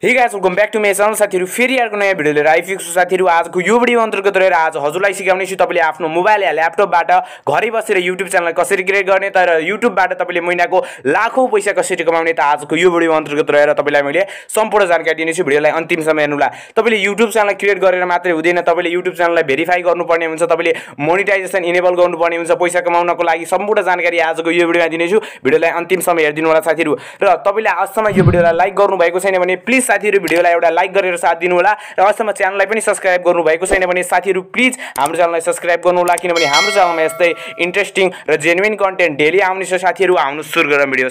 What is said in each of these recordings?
हे guys welcome back to my channel साथीहरु फेरि अर्को नयाँ भिडियो लिएर आइपुगेको छु साथीहरु। आजको यो भिडियो अन्तर्गत रहेर आज हजुरलाई सिकाउने छु तपाईले आफ्नो मोबाइल या ल्यापटपबाट घरै बसेर YouTube च्यानल कसरी क्रिएट गर्ने तर YouTubeबाट तपाईले महिनाको लाखौं पैसा कसरी कमाउने त आजको यो भिडियो अन्तर्गत रहेर तपाईलाई मैले सम्पूर्ण जानकारी दिनेछु। भिडियोलाई अन्तिमसम्म हेर्नुला। तपाईले YouTube च्यानल क्रिएट गरेर मात्रै हुँदैन, तपाईले YouTube च्यानललाई भेरिफाई गर्नुपर्ने हुन्छ, तपाईले मोनेटाइजेसन इनेबल गर्नुपर्ने हुन्छ। पैसा कमाउनको लागि सम्पूर्ण जानकारी आजको यो भिडियोमा दिनेछु। भिडियोलाई अन्तिमसम्म हेर्दिनु होला साथीहरु। र तपाईले आजसम्म यो भिडियोलाई लाइक गर्नु भएको छैन भने प्लिज साथीहरु भिडियोलाई एउटा लाइक गरेर साथ दिनु होला र अझसम्म च्यानललाई पनि सब्स्क्राइब गर्नु भएको छैन भने साथीहरु प्लिज हाम्रो च्यानललाई सब्स्क्राइब गर्नु होला, किनभने हाम्रो च्यानलमा यस्तै इन्ट्रेस्टिङ र जेन्युइन कन्टेन्ट डेली आउने छ साथीहरु। आउनु सुरु गरौँ भिडियो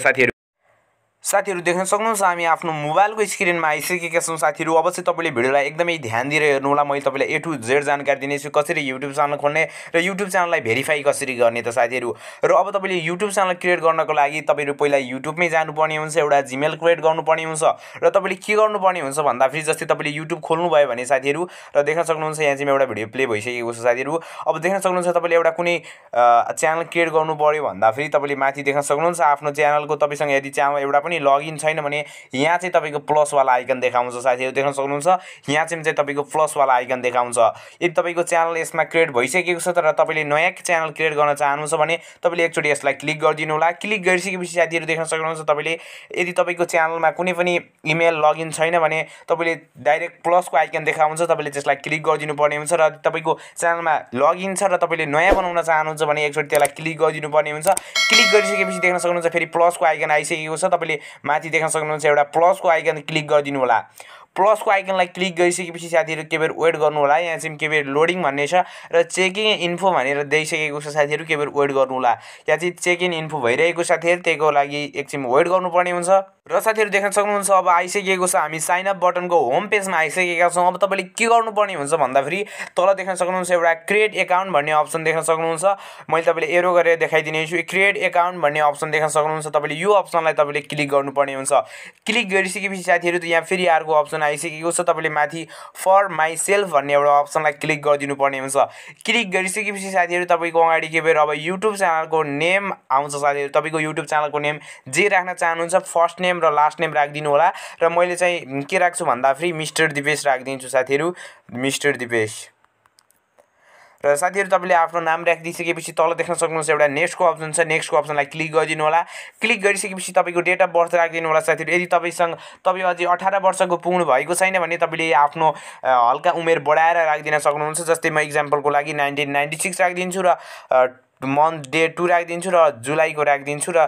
साथीहरु देख्न सक्नुहुन्छ हामी आफ्नो मोबाइलको स्क्रिनमा आइसकेका छौं साथीहरु। अब चाहिँ तपाईले भिडियोलाई एकदमै ध्यान दिएर हेर्नु होला। मैले तपाईलाई ए टु जेड जानकारी दिनेछु कसरी YouTube च्यानल खोल्ने र YouTube च्यानललाई भेरिफाई कसरी गर्ने त साथीहरु। र अब तपाईले YouTube च्यानल क्रिएट गर्नको लागि तपाईहरु पहिला YouTubeमै जानुपर्ने हुन्छ, एउटा जीमेल क्रिएट गर्नुपर्ने हुन्छ र तपाईले के गर्नुपर्ने हुन्छ भन्दा फेरि जस्तै तपाईले YouTube खोल्नु भयो भने साथीहरु र देख्न सक्नुहुन्छ यहाँ चाहिँ एउटा भिडियो प्ले भइसकेको छ साथीहरु। अब देख्न सक्नुहुन्छ तपाईले एउटा कुनै च्यानल क्रिएट गर्नु पर्यो भन्दा फेरि तपाईले माथि देख्न सक्नुहुन्छ आफ्नो च्यानलको तपाईसँग यदि च्यानल एउटा पनि लगइन छैन भने यहाँ चाहिँ तपाईको प्लस वाला आइकन देखाउँछ साथीहरु। देख्न सक्नुहुन्छ यहाँ चाहिँ तपाईको प्लस वाला आइकन देखाउँछ। यदि तपाईको च्यानल यसमा क्रिएट भइसकेको छ तर तपाईले नयाँ च्यानल क्रिएट गर्न चाहनुहुन्छ भने तपाईले एकचोटी यसलाई क्लिक गरिदिनु होला। क्लिक गरिसकेपछि साथीहरु देख्न सक्नुहुन्छ तपाईले यदि तपाईको च्यानलमा कुनै पनि इमेल लगइन छैन भने तपाईले डाइरेक्ट प्लसको आइकन देखाउँछ, तपाईले त्यसलाई क्लिक गरिदिनु पर्ने हुन्छ। र तपाईको च्यानलमा लगइन छ र तपाईले नयाँ बनाउन चाहनुहुन्छ भने एकचोटी त्यसलाई क्लिक गरिदिनु पर्ने हुन्छ। क्लिक गरिसकेपछि देख्न सक्नुहुन्छ फेरि प्लसको आइकन आइसकेको छ, तपाईले माथि देख्न सक्नुहुन्छ एउटा प्लसको आइकन क्लिक गरिदिनु होला। प्लसको आइकनलाई क्लिक गरिसकेपछि साथीहरु के बेर वेट गर्नु होला। यहाँ चाहिँ के बेर लोडिङ भन्ने छ र चेकिङ इन्फो भनेर दिइसकेको छ साथीहरु, के बेर वेट गर्नु होला। यहाँ चाहिँ चेक इन इन्फो भइरहेको साथीहरु, त्यसको लागि एकछिन वेट गर्नुपर्ने हुन्छ। र साथीहरु देख्न सक्नुहुन्छ अब आइसकेको छ, हामी साइन अप बटनको होम पेजमा आइसकेका छौं। अब तपाईले के गर्नुपर्ने हुन्छ भन्दा फेरि तल देख्न सक्नुहुन्छ एउटा क्रिएट अकाउन्ट भन्ने अप्सन देख्न सक्नुहुन्छ। मैले तपाईले एरो गरेर देखाइदिने छु। क्रिएट अकाउन्ट भन्ने अप्सन देख्न सक्नुहुन्छ, तपाईले यो अप्सनलाई तपाईले क्लिक गर्नुपर्ने हुन्छ। क्लिक गरिसकेपछि साथीहरु त यहाँ फेरि अर्को अप्सन आइसकेको छ, तपाईले माथि फर माइ सेल्फ भन्ने एउटा अप्सनलाई क्लिक गरिदिनु पर्ने हुन्छ। क्लिक गरिसकेपछि साथीहरु तपाईको अगाडि के बेर अब YouTube च्यानलको नेम आउँछ साथीहरु। तपाईको YouTube च्यानलको नेम जे राख्न चाहनुहुन्छ फर्स्ट नेम र लास्ट नेम राखिदिनु होला। र मैले चाहिँ के राख्छु भन्दा फेरि मिस्टर दिपेश राखिदिन्छु साथीहरु, मिस्टर दिपेश। र साथीहरु तपाईले आफ्नो नाम राखिदिसकेपछि तल देख्न सक्नुहुन्छ एउटा नेक्स्टको अप्सन छ, नेक्स्टको अप्सनलाई क्लिक गरिदिनु होला। क्लिक गरिसकेपछि तपाईको डेट अफ बर्थ राखिदिनु होला साथीहरु। यदि तपाई अझै 18 वर्षको पुग्नु भएको छैन भने तपाईले आफ्नो हल्का उमेर बढाएर राखिदिन सक्नुहुन्छ। जस्तै म एक्जाम्पलको लागि 1996 राखिदिन्छु र मन्थ डे 2 राखिदिन्छु र जुलाईको राखिदिन्छु र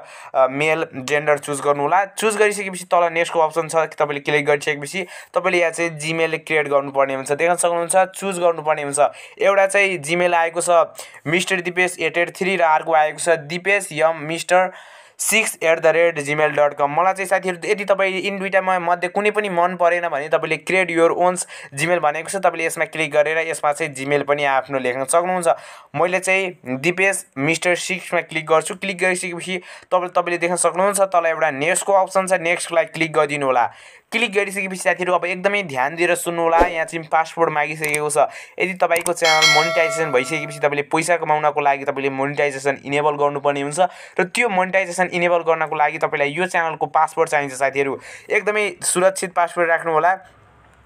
मेल जेन्डर चुज गर्नु होला। चुज गरिसकेपछि तल नेक्स्टको अप्सन छ, तपाईले क्लिक गरिसकेपछि तपाईले यहाँ चाहिँ जीमेल क्रिएट गर्नुपर्ने हुन्छ। देख्न सक्नुहुन्छ चुज गर्नुपर्ने हुन्छ। एउटा चाहिँ जीमेल आएको छ मिस्टर दिपेश 883 र अर्को आएको छ दिपेश यम मिस्टर 6@gmail.com। मलाई चाहिँ साथीहरु यदि तपाई इन दुईटामा मध्ये कुनै पनि मन परेन भने तपाईले क्रिएट योर ओन्स जीमेल भनेको छ, तपाईले यसमा क्लिक गरेर यसमा चाहिँ जीमेल पनि आफ्नो लेख्न सक्नुहुन्छ। मैले चाहिँ दिपेश मिस्टर 6 मा क्लिक गर्छु। क्लिक गरिसकेपछि तपाईले देख्न सक्नुहुन्छ तल एउटा नेक्स्टको अप्सन छ, नेक्स्टलाई क्लिक गरिदिनु होला। क्लिक गरिसकेपछि साथीहरु अब एकदमै ध्यान दिएर सुन्नु होला। यहाँ चाहिँ पासवर्ड मागिसकेको छ। यदि तपाईको च्यानल मोनेटाइजेसन भइसकेपछि तपाईले पैसा कमाउनको लागि तपाईले मोनेटाइजेसन इनेबल गर्नुपर्ने हुन्छ र त्यो मोनेटाइजेसन इनेबल गर्नको लागि तपाईलाई यो च्यानलको पासवर्ड चाहिन्छ साथीहरु। एकदमै सुरक्षित पासवर्ड राख्नु होला।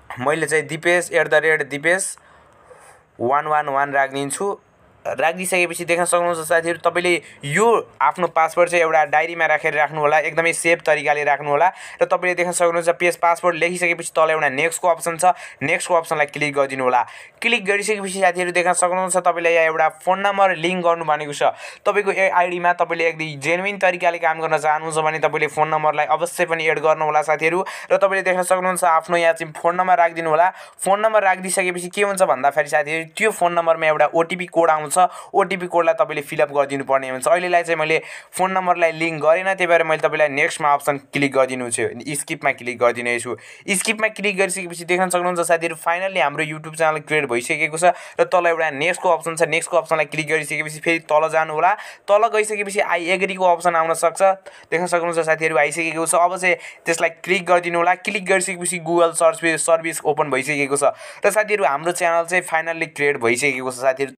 मैले चाहिँ dipesh@dipesh111 राखिदिन्छु। राखिदिसकेपछि देख्न सक्नुहुन्छ साथीहरु तपाईले यो आफ्नो पासवर्ड चाहिँ एउटा डायरीमा राखेर राख्नु होला, एकदमै सेफ तरिकाले राख्नु होला। र तपाईले देख्न सक्नुहुन्छ पेज पासवर्ड लेखिसकेपछि तल एउटा नेक्स्टको अप्सन छ, नेक्स्टको अप्सनलाई क्लिक गरिदिनु होला। क्लिक गरिसकेपछि साथीहरु देख्न सक्नुहुन्छ तपाईले यहाँ एउटा फोन नम्बर लिंक गर्नु भनेको छ। तपाईको आईडीमा तपाईले एकदमै जेन्युइन तरिकाले काम गर्न चाहनुहुन्छ भने तपाईले फोन नम्बरलाई अवश्य पनि एड गर्नु होला साथीहरु। र तपाईले देख्न सक्नुहुन्छ आफ्नो यहाँ चाहिँ फोन नम्बर राखिदिनु होला। फोन नम्बर राखिदिसकेपछि के हुन्छ भन्दा फेरि साथीहरु त्यो फोन नम्बरमा एउटा ओटीपी कोड आउँछ, ओटीपी कोडलाई तपाईले फिलअप गरिदिनु पर्ने हुन्छ। अहिलेलाई चाहिँ मैले फोन नम्बरलाई लिंक गरिन, त्यही भएर मैले तपाईलाई नेक्स्टमा अप्सन क्लिक गरिदिनु छु, स्किपमा क्लिक गरिदिने छु। स्किपमा क्लिक गरिसकेपछि देख्न सक्नुहुन्छ साथीहरु फाइनली हाम्रो YouTube च्यानल क्रिएट भइसकेको छ र तल एउटा नेक्स्टको अप्सन छ, नेक्स्टको अप्सनलाई क्लिक गरिसकेपछि फेरि तल जानु होला। तल गइसकेपछि आई एग्रीको अप्सन आउन सक्छ। देख्न सक्नुहुन्छ साथीहरु आइसकेको छ। अब चाहिँ त्यसलाई क्लिक गरिदिनु होला। क्लिक गरिसकेपछि गुगल सर्भिस ओपन भइसकेको छ र साथीहरु हाम्रो च्यानल चाहिँ फाइनली क्रिएट भइसकेको छ साथीहरु।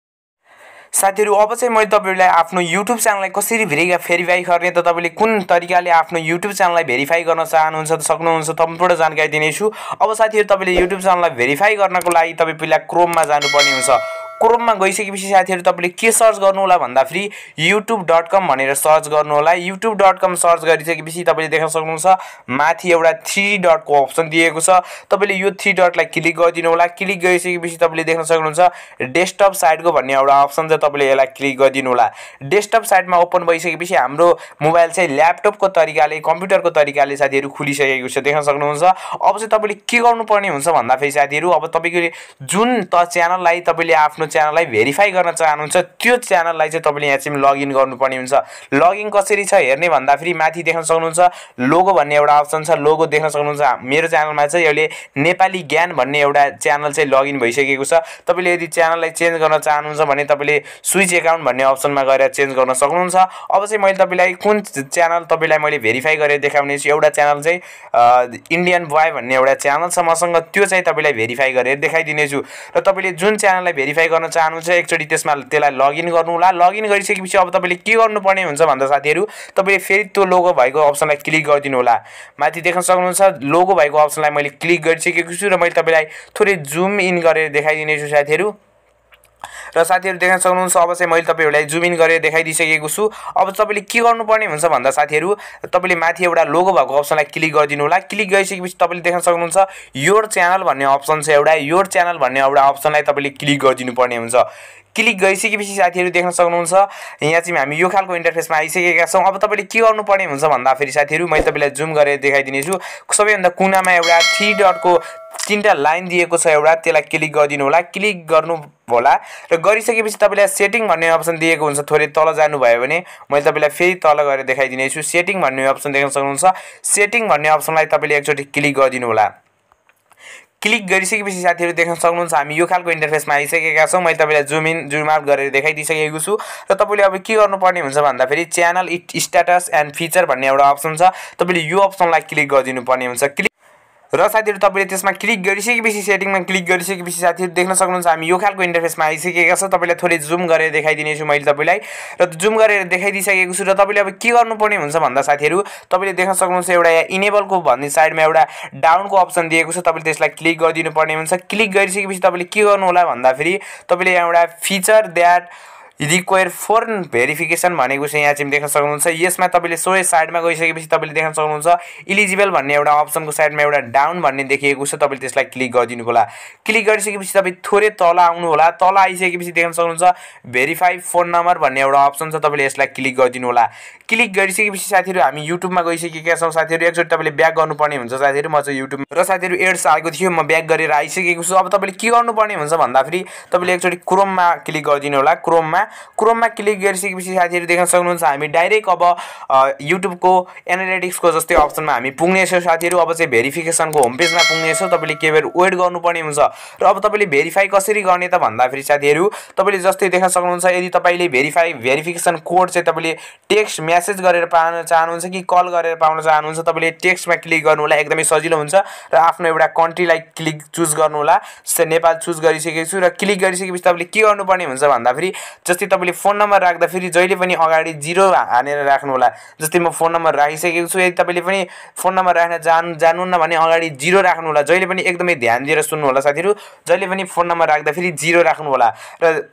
साथीहरु अब चाहिँ मैले तपाईहरुलाई आफ्नो YouTube च्यानललाई कसरी भेरिफाई गर्ने त तपाईले कुन तरिकाले आफ्नो YouTube च्यानललाई भेरिफाई गर्न चाहनुहुन्छ त सक्नुहुन्छ सम्पूर्ण जानकारी दिनेछु। अब साथीहरु तपाईले YouTube च्यानललाई भेरिफाई गर्नको लागि तपाई पहिला क्रोममा जानुपर्ने हुन्छ। क्रोममा गइसकेपछि साथीहरु तपाईले के सर्च गर्नु होला भन्दा फेरि youtube.com भनेर सर्च गर्नु होला। youtube.com सर्च गरिसकेपछि तपाईले देख्न सक्नुहुन्छ माथि एउटा 3 डटको अप्सन दिएको छ। तपाईले यो 3 डटलाई क्लिक गरिदिनु होला। क्लिक गरिसकेपछि तपाईले देख्न सक्नुहुन्छ डेस्कटप साइटको भन्ने एउटा अप्सन छ, तपाईले यसलाई क्लिक गरिदिनु होला। डेस्कटप साइटमा ओपन भइसकेपछि हाम्रो मोबाइल चाहिँ ल्यापटपको तरिकाले कम्प्युटरको तरिकाले साथीहरु खुलिसकेको छ, देख्न सक्नुहुन्छ। अब चाहिँ तपाईले के गर्नुपर्ने हुन्छ भन्दा फेरि साथीहरु अब तपाईले जुन त च्यानललाई तपाईले आफ्नो च्यानललाई भेरिफाई गर्न चाहनुहुन्छ त्यो च्यानललाई चाहिँ तपाईले यहाँ चाहिँ लगइन गर्नुपर्ने हुन्छ। लगइन कसरी छ हेर्ने भन्दा फेरि माथि देख्न सक्नुहुन्छ लोगो भन्ने एउटा अप्सन छ। लोगो देख्न सक्नुहुन्छ। मेरो च्यानलमा चाहिँ अहिले नेपाली ज्ञान भन्ने एउटा च्यानल चाहिँ लगइन भइसकेको छ। तपाईले यदि च्यानललाई चेन्ज गर्न चाहनुहुन्छ भने तपाईले स्विच अकाउन्ट भन्ने अप्सनमा गएर चेन्ज गर्न सक्नुहुन्छ। अब चाहिँ मैले तपाईलाई कुन च्यानल तपाईलाई मैले भेरिफाई गरेर देखाउने छु। एउटा च्यानल चाहिँ इन्डियन बोय भन्ने एउटा च्यानल छ मसँग, त्यो चाहिँ तपाईलाई भेरिफाई गरेर देखाइदिने छु। र तपाईले जुन च्यानललाई भेरिफाई गर्न चाहनुहुन्छ एकचोटी त्यसलाई लगइन गर्नु होला। लगइन गरिसकेपछि अब तपाईले के गर्नुपर्ने हुन्छ भन्दा साथीहरु तपाईले फेरि त्यो लोगो भएको अप्सनलाई क्लिक गरिदिनु होला। माथि देख्न सक्नुहुन्छ लोगो भएको अप्सनलाई मैले क्लिक गरिसकेको छु र मैले तपाईलाई थोरै जुम इन गरेर देखाइदिने छु साथीहरु। र साथीहरु देख्न सक्नुहुन्छ अब चाहिँ मैले तपाईहरुलाई जुम इन गरेर देखाइदिसकेको छु। अब तपाईले के गर्नुपर्ने हुन्छ भन्दा साथीहरु तपाईले माथि एउटा लोगो भएको अप्सनलाई क्लिक गरिदिनु होला। क्लिक गरिसकेपछि तपाईले देख्न सक्नुहुन्छ योर च्यानल भन्ने अप्सन छ एउटा। योर च्यानल भन्ने एउटा अप्सनलाई तपाईले क्लिक गरिदिनु पर्ने हुन्छ। क्लिक गरिसकेपछि साथीहरु देख्न सक्नुहुन्छ यहाँ चाहिँ हामी यो खालको इन्टरफेसमा आइसकेका छौं। अब तपाईले के गर्नुपर्ने हुन्छ भन्दा फेरि साथीहरु मैले तपाईलाई जुम गरेर देखाइदिने छु। सबैभन्दा कुनामा एउटा 3 डटको 3टा लाइन दिएको छ एउटा, त्यसलाई क्लिक गरिदिनु होला। क्लिक गर्नु होला र गरिसकेपछि तपाईलाई सेटिङ भन्ने अप्सन दिएको हुन्छ। थोरै तल जानु भयो भने मैले तपाईलाई फेरि तल गएर देखाइदिने छु। सेटिङ भन्ने अप्सन देख्न सक्नुहुन्छ। सेटिङ भन्ने अप्सनलाई तपाईले एकचोटी क्लिक गरिदिनु होला। क्लिक गरिसकेपछि साथीहरु देख्न सक्नुहुन्छ हामी यो खालको इन्टरफेसमा आइसकेका छौं। मैले तपाईलाई जुम इन जुम आउट गरेर देखाइदिसकेको छु। र तपाईले अब के गर्नुपर्ने हुन्छ भन्दा फेरि च्यानल स्ट्याटस एन्ड फिचर भन्ने एउटा अप्सन छ, तपाईले यो अप्सनलाई क्लिक गरिदिनु पर्ने हुन्छ। र साथीहरु तपाईले त्यसमा क्लिक गरिसकेपछि सेटिङमा क्लिक गरिसकेपछि साथीहरु देख्न सक्नुहुन्छ हामी यो खालको इन्टरफेसमा आइसकेका छौं। तपाईलाई थोरै जुम गरेर देखाइदिने छु मैले तपाईलाई, र जुम गरेर देखाइदिसकेको छु। र तपाईले अब के गर्नुपर्ने हुन्छ भन्दा साथीहरु तपाईले देख्न सक्नुहुन्छ एउटा यहाँ इनेबलको भन्ने साइडमा एउटा डाउनको अप्सन दिएको छ, तपाईले त्यसलाई क्लिक गरिदिनु पर्ने हुन्छ। क्लिक गरिसकेपछि तपाईले के गर्नु होला भन्दा फेरि तपाईले यहाँ एउटा feature that require for verification भनेको चाहिँ यहाँ चाहिँ देख्न सक्नुहुन्छ। यसमा तपाईले सोही साइडमा गइसकेपछि तपाईले देख्न सक्नुहुन्छ इलिजिबल भन्ने एउटा अप्सनको साइडमा एउटा डाउन भन्ने देखिएको छ, तपाईले त्यसलाई क्लिक गरिदिनु होला। क्लिक गरिसकेपछि तपाई थोरै तल आउनु होला। तल आइसकेपछि देख्न सक्नुहुन्छ भेरिफाई फोन नम्बर भन्ने एउटा अप्सन छ, तपाईले यसलाई क्लिक गरिदिनु होला। क्लिक गरिसकेपछि साथीहरु हामी युट्युबमा गइसकेका छौं। साथीहरु एकचोटी तपाईले ब्याक गर्नुपर्ने हुन्छ साथीहरु। म चाहिँ युट्युब र साथीहरु एड्स आएको थियो, म ब्याक गरेर आइसकेको छु। अब तपाईले के गर्नुपर्ने हुन्छ भन्दा फेरि तपाईले एकचोटी क्रोममा क्लिक गरिदिनु होला। क्रोममा क्लिक गरिसकेपछि साथीहरु देख्न सक्नुहुन्छ हामी डाइरेक्ट अब युट्युबको एनालिटिक्सको जस्तै अप्सनमा हामी पुग्ने छौं साथीहरु। अब चाहिँ भेरिफिकेसनको होम पेजमा पुग्ने छौं। तपाईले के बेर वेट गर्नुपर्ने हुन्छ। र अब तपाईले भेरिफाई कसरी गर्ने त भन्दा फेरि साथीहरु तपाईले जस्तै देख्न सक्नुहुन्छ यदि तपाईले भेरिफिकेसन कोड चाहिँ तपाईले टेक्स्ट मेसेज गरेर पाउन चाहनुहुन्छ कि कल गरेर पाउन चाहनुहुन्छ तपाईले टेक्स्टमा क्लिक गर्नु होला, एकदमै सजिलो हुन्छ। र आफ्नो एउटा कन्ट्रीलाई क्लिक चुज गर्नु होला। नेपाल चुज गरिसकेको छु। र क्लिक गरिसकेपछि तपाईले के गर्नुपर्ने हुन्छ भन्दा फेरि जस्तै तपाईले फोन नम्बर राख्दा फेरि जहिले पनि अगाडि 0 हानेर राख्नु होला। जस्तै म फोन नम्बर राखिसकेको छु, यदि तपाईले पनि फोन नम्बर राख्न जान्नुहुन्न भने अगाडि 0 राख्नु होला। जहिले पनि एकदमै ध्यान दिएर सुन्नु होला साथीहरु, जहिले पनि फोन नम्बर राख्दा फेरि 0 राख्नु होला। र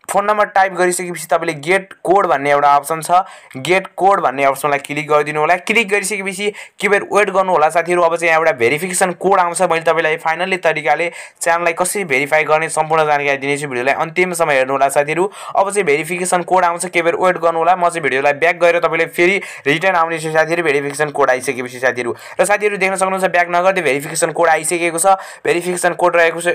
फोन नम्बर टाइप गरिसकेपछि तपाईले गेट कोड भन्ने एउटा अप्सन छ, गेट कोड भन्ने अप्सनलाई क्लिक गरिदिनु होला। क्लिक गरिसकेपछि के बेर वेट गर्नु होला साथीहरु। अब चाहिँ यहाँ एउटा भेरिफिकेसन कोड आउँछ। मैले तपाईलाई फाइनली तरिकाले च्यानललाई कसरी भेरिफाई गर्ने सम्पूर्ण जानकारी दिनेछु। भिडियोलाई अन्तिमसम्म हेर्नु होला साथीहरु। अब चाहिँ भेरिफिकेसन कोड आउँछ, के बेर वेट गर्नु होला। म चाहिँ भिडियोलाई ब्याक गरेर तपाईले फेरि रिटर्न आउने छु साथीहरु भेरिफिकेसन कोड आइसकेपछि साथीहरु। र साथीहरु देख्न सक्नुहुन्छ ब्याक नगर्दै भेरिफिकेसन कोड आइसकेको छ। भेरिफिकेसन कोड रहेको छ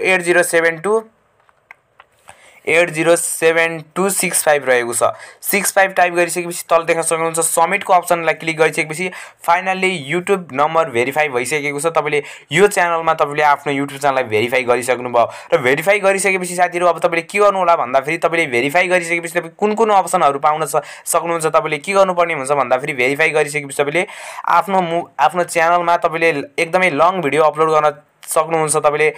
807265 रहेको छ। 65 टाइप गरिसकेपछि तल देख्न सक्नुहुन्छ सबमिटको अप्सनलाई क्लिक गरिसकेपछि फाइनली युट्युब नम्बर भेरिफाई भइसकेको छ। तपाईले यो च्यानलमा तपाईले आफ्नो युट्युब च्यानललाई भेरिफाई गरिसक्नु भयो। र भेरिफाई गरिसकेपछि साथीहरु अब तपाईले के गर्नु होला भन्दा फेरि तपाईले भेरिफाई गरिसकेपछि तपाई कुन अप्सनहरु पाउन सक्नुहुन्छ। तपाईले के गर्नुपर्ने हुन्छ भन्दा फेरि भेरिफाई गरिसकेपछि तपाईले आफ्नो च्यानलमा तपाईले एकदमै लङ भिडियो अपलोड गर्न सक्नुहुन्छ तपाईले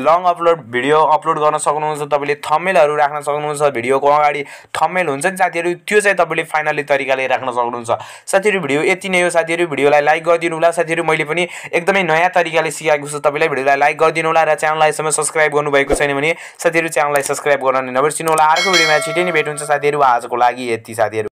लङ अपलोड भिडियो अपलोड गर्न सक्नुहुन्छ तपाईले थम्बनेलहरु राख्न सक्नुहुन्छ भिडियोको अगाडि थम्बनेल हुन्छ नि साथीहरु त्यो चाहिँ तपाईले फाइनली तरिकाले राख्न सक्नुहुन्छ साथीहरु भिडियो यति नै हो साथीहरु भिडियोलाई लाइक गरिदिनु होला साथीहरु मैले पनि एकदमै नयाँ तरिकाले सिकाएको छु तपाईलाई भिडियोलाई लाइक गरिदिनु होला र च्यानललाई सबै सब्स्क्राइब गर्नु भएको छैन भने साथीहरु च्यानललाई सब्स्क्राइब गर्न नबिर्सिनु होला अर्को भिडियोमा छिटै नै भेट हुन्छ साथीहरु आजको लागि यति साथीहरु